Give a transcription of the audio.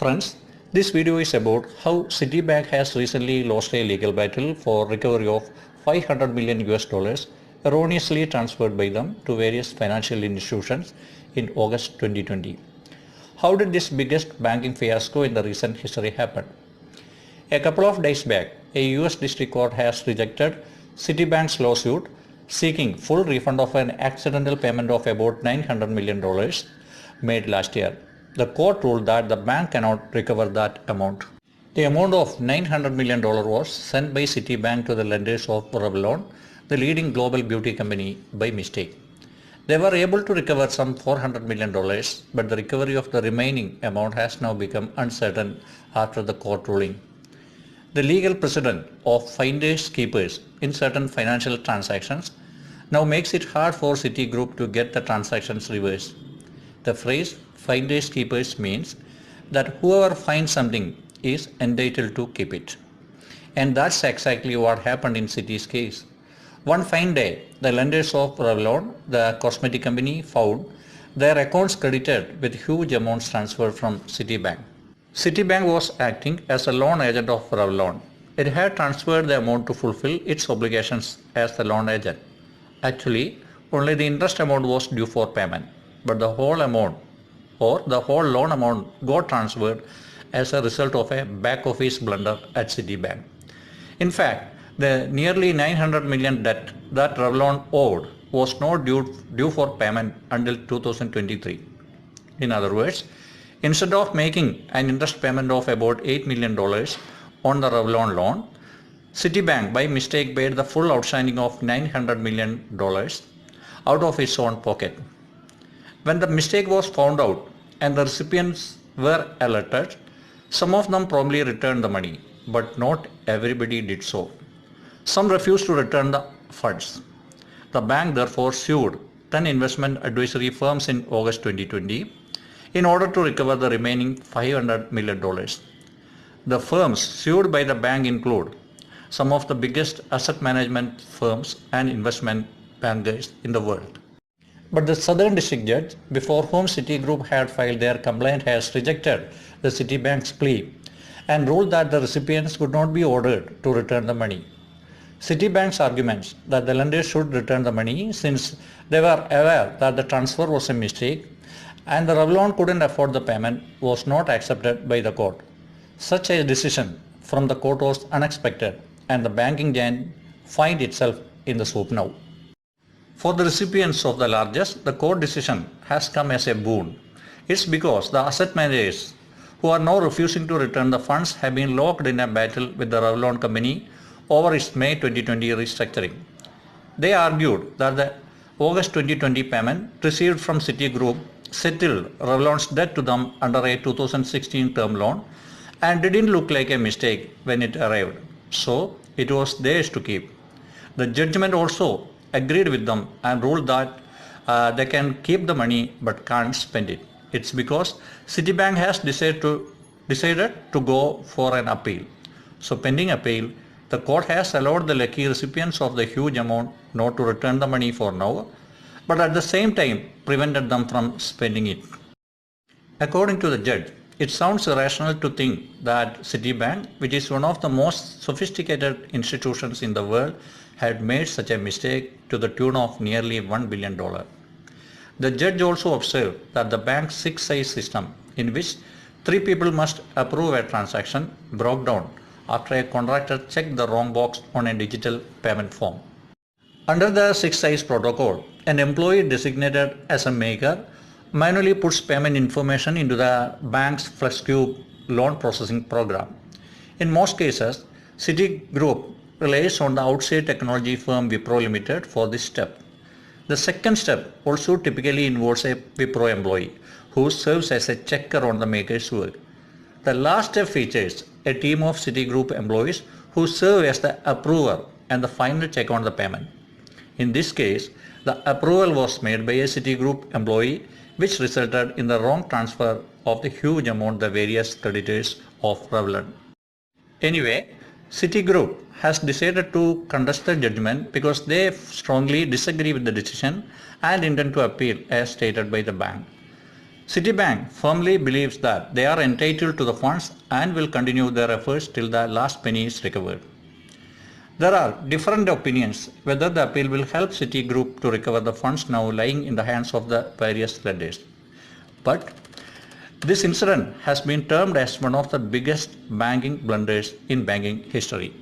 Friends, this video is about how Citibank has recently lost a legal battle for recovery of 500 million US dollars erroneously transferred by them to various financial institutions in August 2020. How did this biggest banking fiasco in the recent history happen? A couple of days back, a US district court has rejected Citibank's lawsuit seeking full refund of an accidental payment of about $900 million made last year. The court ruled that the bank cannot recover that amount. The amount of $900 million was sent by Citibank to the lenders of Revlon, the leading global beauty company, by mistake. They were able to recover some $400 million, but the recovery of the remaining amount has now become uncertain after the court ruling. The legal precedent of finders keepers in certain financial transactions now makes it hard for Citigroup to get the transactions reversed. The phrase finders keepers means that whoever finds something is entitled to keep it. And that's exactly what happened in Citi's case. One fine day, the lenders of Revlon, the cosmetic company, found their accounts credited with huge amounts transferred from Citibank. Citibank was acting as a loan agent of Revlon. It had transferred the amount to fulfill its obligations as the loan agent. Actually, only the interest amount was due for payment, but the whole amount or the whole loan amount got transferred as a result of a back office blunder at Citibank. In fact, the nearly $900 million debt that Revlon owed was not due for payment until 2023. In other words, instead of making an interest payment of about $8 million on the Revlon loan, Citibank by mistake paid the full outstanding of $900 million out of its own pocket. When the mistake was found out and the recipients were alerted, some of them promptly returned the money, but not everybody did so. Some refused to return the funds. The bank therefore sued 10 investment advisory firms in August 2020 in order to recover the remaining $500 million. The firms sued by the bank include some of the biggest asset management firms and investment bankers in the world. But the Southern District Judge, before whom Citigroup had filed their complaint, has rejected the Citibank's plea and ruled that the recipients would not be ordered to return the money. Citibank's arguments that the lenders should return the money since they were aware that the transfer was a mistake and the Revlon couldn't afford the payment was not accepted by the court. Such a decision from the court was unexpected and the banking giant finds itself in the soup now. For the recipients of the largest, the court decision has come as a boon. It's because the asset managers who are now refusing to return the funds have been locked in a battle with the Revlon company over its May 2020 restructuring. They argued that the August 2020 payment received from Citigroup settled Revlon's debt to them under a 2016 term loan and didn't look like a mistake when it arrived. So it was theirs to keep. The judgment also agreed with them and ruled that they can keep the money but can't spend it. It's because Citibank has decided to go for an appeal. So pending appeal, the court has allowed the lucky recipients of the huge amount not to return the money for now, but at the same time prevented them from spending it. According to the judge, it sounds irrational to think that Citibank, which is one of the most sophisticated institutions in the world, had made such a mistake to the tune of nearly $1 billion. The judge also observed that the bank's six-size system, in which 3 people must approve a transaction, broke down after a contractor checked the wrong box on a digital payment form. Under the six-size protocol, an employee designated as a maker manually puts payment information into the bank's FlexCube loan processing program. In most cases, Citigroup relies on the outside technology firm Wipro Limited for this step. The second step also typically involves a Wipro employee who serves as a checker on the maker's work. The last step features a team of Citigroup employees who serve as the approver and the final check on the payment. In this case, the approval was made by a Citigroup employee, which resulted in the wrong transfer of the huge amount to the various creditors of Revlon. Anyway, Citigroup has decided to contest the judgment because they strongly disagree with the decision and intend to appeal as stated by the bank. Citibank firmly believes that they are entitled to the funds and will continue their efforts till the last penny is recovered. There are different opinions whether the appeal will help Citigroup to recover the funds now lying in the hands of the various lenders. But this incident has been termed as one of the biggest banking blunders in banking history.